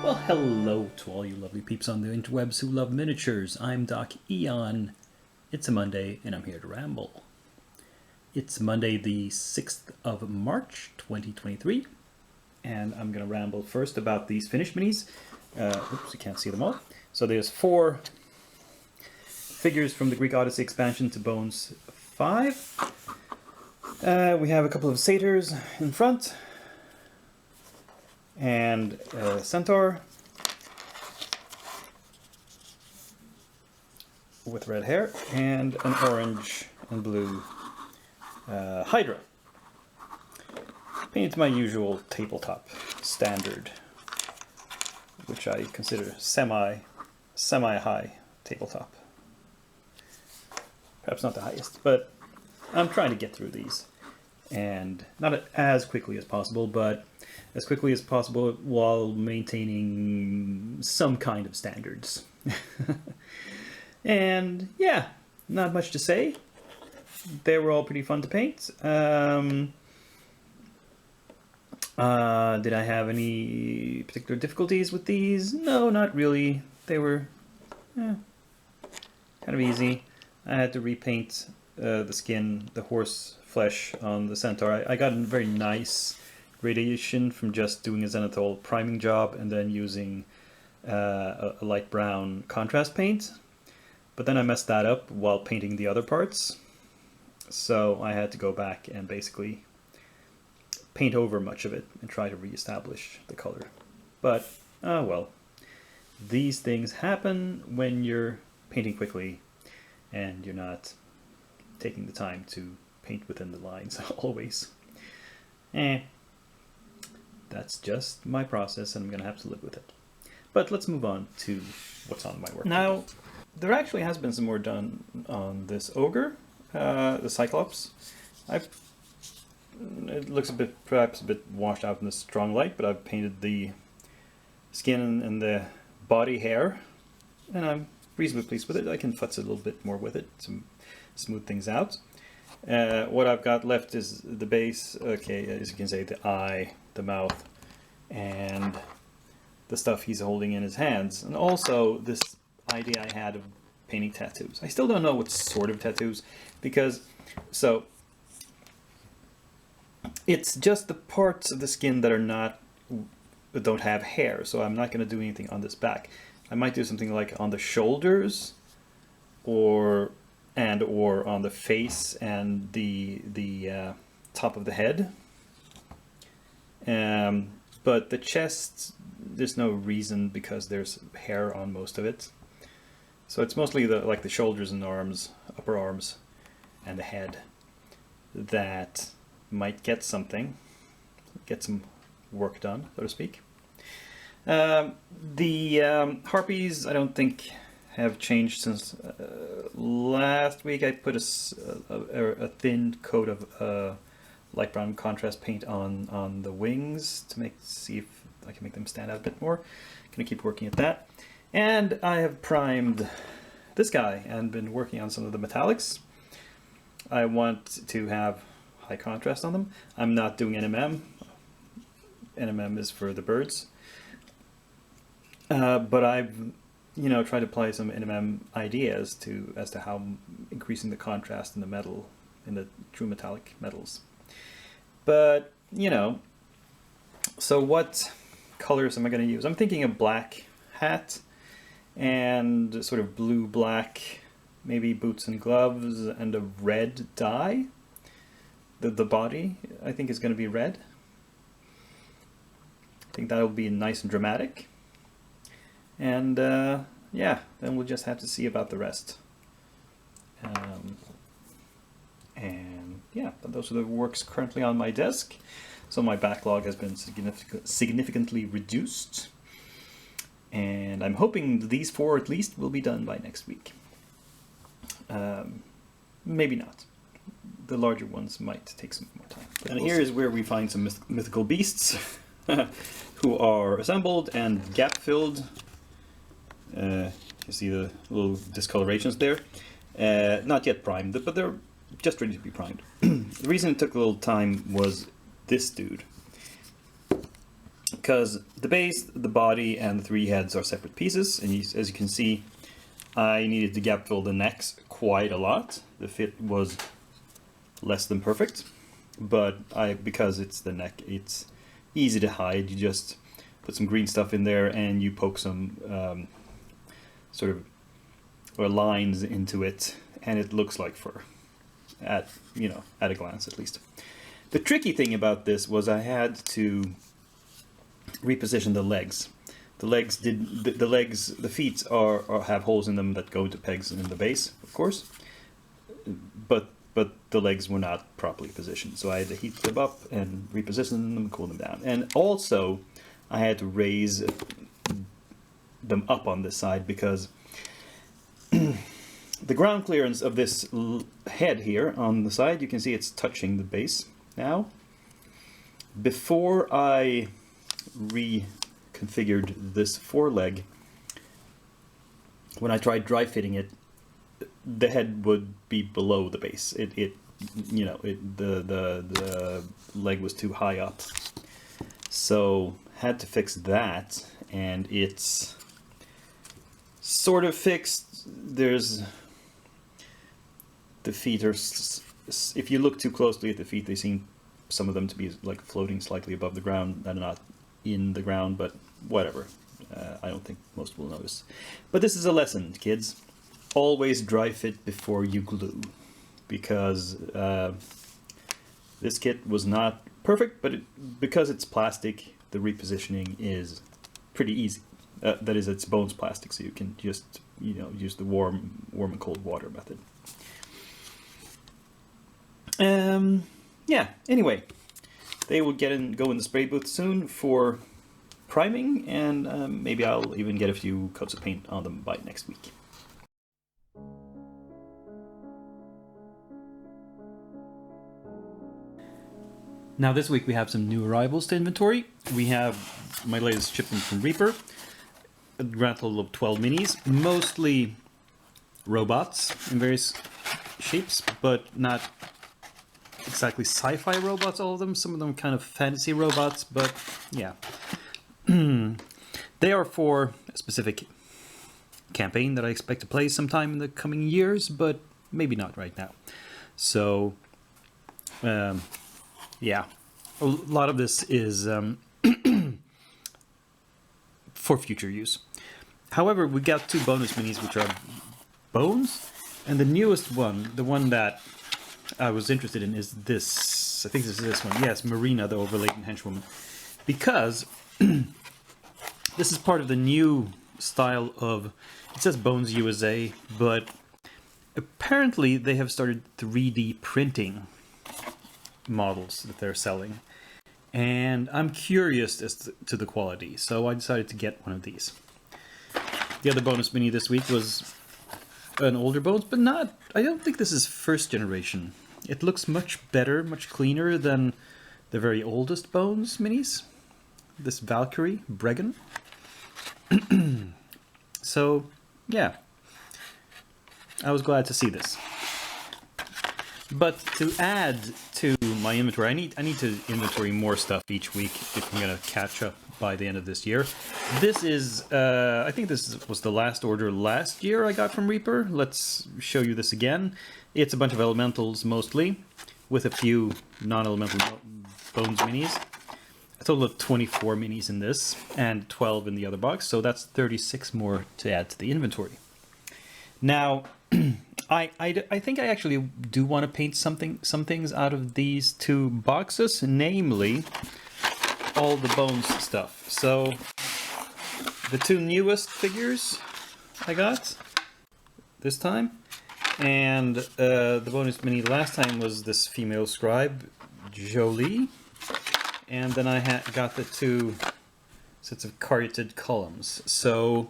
Well, hello to all you lovely peeps on the interwebs who love miniatures. I'm Doc Eon. It's a Monday, and I'm here to ramble. It's Monday, the 6th of March, 2023, and I'm going to ramble first about these finished minis. Oops, you can't see them all. So there's 4 figures from the Greek Odyssey expansion to Bones 5. We have a couple of satyrs in front, and a centaur with red hair, and an orange and blue Hydra. Painted to my usual tabletop standard, which I consider semi-high tabletop. Perhaps not the highest, but I'm trying to get through these, and not as quickly as possible, but as quickly as possible while maintaining some kind of standards. And yeah, not much to say. They were all pretty fun to paint. Did I have any particular difficulties with these? No, not really. They were kind of easy. I had to repaint the skin, the horse flesh on the centaur. I got a very nice gradation from just doing a zenithal priming job and then using a light brown contrast paint. But then I messed that up while painting the other parts. So I had to go back and basically paint over much of it and try to reestablish the color. But, oh well. These things happen when you're painting quickly and you're not taking the time to paint within the lines always. That's just my process, and I'm going to have to live with it. But let's move on to what's on my work. Now, there actually has been some more done on this ogre, the Cyclops. It looks perhaps a bit washed out in the strong light, but I've painted the skin and the body hair, and I'm reasonably pleased with it. I can futz a little bit more with it to smooth things out. What I've got left is the base, okay, as you can say, the eye, the mouth, and the stuff he's holding in his hands. And also this idea I had of painting tattoos. I still don't know what sort of tattoos, because, so, it's just the parts of the skin that don't have hair, so I'm not going to do anything on this back. I might do something like on the shoulders, or on the face and the top of the head. But the chest, there's no reason because there's hair on most of it. So it's mostly the shoulders and arms, upper arms, and the head that might get some work done, so to speak. The harpies, I don't think have changed since last week. I put a thin coat of light brown contrast paint on the wings to see if I can make them stand out a bit more. Gonna keep working at that. And I have primed this guy and been working on some of the metallics. I want to have high contrast on them. I'm not doing NMM. NMM is for the birds. But I've tried to apply some NMM ideas as to how increasing the contrast in the metal, in the true metallic metals. But, so what colors am I going to use? I'm thinking a black hat and sort of blue-black, maybe boots and gloves, and a red dye. The body, I think, is going to be red. I think that'll be nice and dramatic. And, yeah, then we'll just have to see about the rest. And yeah, those are the works currently on my desk. So my backlog has been significantly reduced. And I'm hoping these 4 at least will be done by next week. Maybe not. The larger ones might take some more time. And here is where we find some mythical beasts who are assembled and gap-filled. You see the little discolorations there. Not yet primed, but they're just ready to be primed. The reason it took a little time was this dude. because the base, the body, and the 3 heads are separate pieces, and as you can see, I needed to gap fill the necks quite a lot. The fit was less than perfect, but because it's the neck, it's easy to hide. You just put some green stuff in there and you poke some sort of lines into it, and it looks like fur at a glance at least. The tricky thing about this was I had to reposition the legs. The feet have holes in them that go into pegs in the base, of course, but the legs were not properly positioned, so I had to heat them up and reposition them and cool them down. And also I had to raise them up on this side because the ground clearance of this head here on the side, you can see it's touching the base now. Before I reconfigured this foreleg, when I tried dry fitting it, the head would be below the base. The leg was too high up, so had to fix that, and it's sort of fixed. There's the feet are, if you look too closely at the feet, they seem, some of them, to be like floating slightly above the ground and not in the ground, but whatever. I don't think most will notice. But this is a lesson, kids. Always dry fit before you glue, because this kit was not perfect, but because it's plastic, the repositioning is pretty easy. That is, it's bones plastic, so you can just use the warm and cold water method. Yeah, anyway, they will go in the spray booth soon for priming, and maybe I'll even get a few coats of paint on them by next week. Now this week we have some new arrivals to inventory. We have my latest shipment from Reaper, a grand total of 12 minis, mostly robots in various shapes, but not exactly sci-fi robots, all of them. Some of them kind of fantasy robots, but yeah. They are for a specific campaign that I expect to play sometime in the coming years, but maybe not right now. So, yeah, a lot of this is for future use. However, we got 2 bonus minis, which are bones, and the newest one, the one that I was interested in, is this. I think this is this one. Yes, Marina, the overladen henchwoman. Because this is part of the new style of, it says Bones USA, but apparently they have started 3D printing models that they're selling. And I'm curious as to the quality, so I decided to get one of these. The other bonus mini this week was an older Bones, but not, I don't think this is first generation. It looks much better, much cleaner than the very oldest Bones minis. This Valkyrie Bregan. So, yeah. I was glad to see this. But to add to my inventory, I need to inventory more stuff each week if I'm going to catch up by the end of this year. This is, I think this was the last order last year I got from Reaper. Let's show you this again. It's a bunch of elementals mostly, with a few non-elemental Bones minis. A total of 24 minis in this, and 12 in the other box, so that's 36 more to add to the inventory. Now, I think I actually do want to paint some things out of these 2 boxes, namely all the Bones stuff. So the 2 newest figures I got this time, and the bonus mini last time was this female scribe, Jolie, and then I got the 2 sets of caryatid columns. So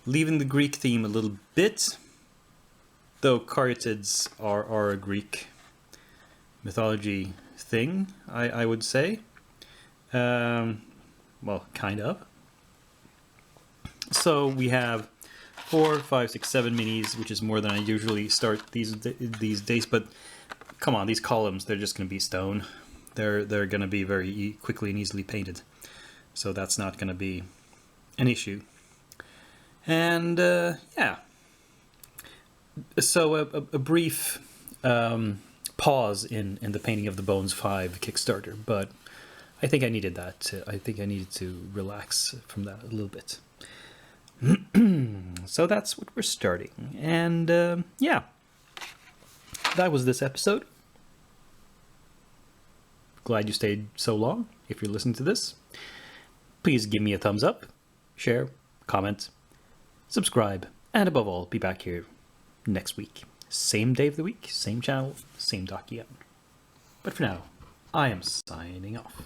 leaving the Greek theme a little bit, though caryatids are a Greek mythology thing, I would say. Well, kind of. So we have 4, 5, 6, 7 minis, which is more than I usually start these days. But come on, these columns, they're just going to be stone. They're going to be very quickly and easily painted. so that's not going to be an issue. And yeah, so a brief pause in the Painting of the Bones 5 Kickstarter, but I think I needed that. I think I needed to relax from that a little bit. So that's what we're starting. And yeah, that was this episode. Glad you stayed so long. If you're listening to this, please give me a thumbs up, share, comment, subscribe, and above all, be back here next week. Same day of the week, same channel, same document. But for now, I am signing off.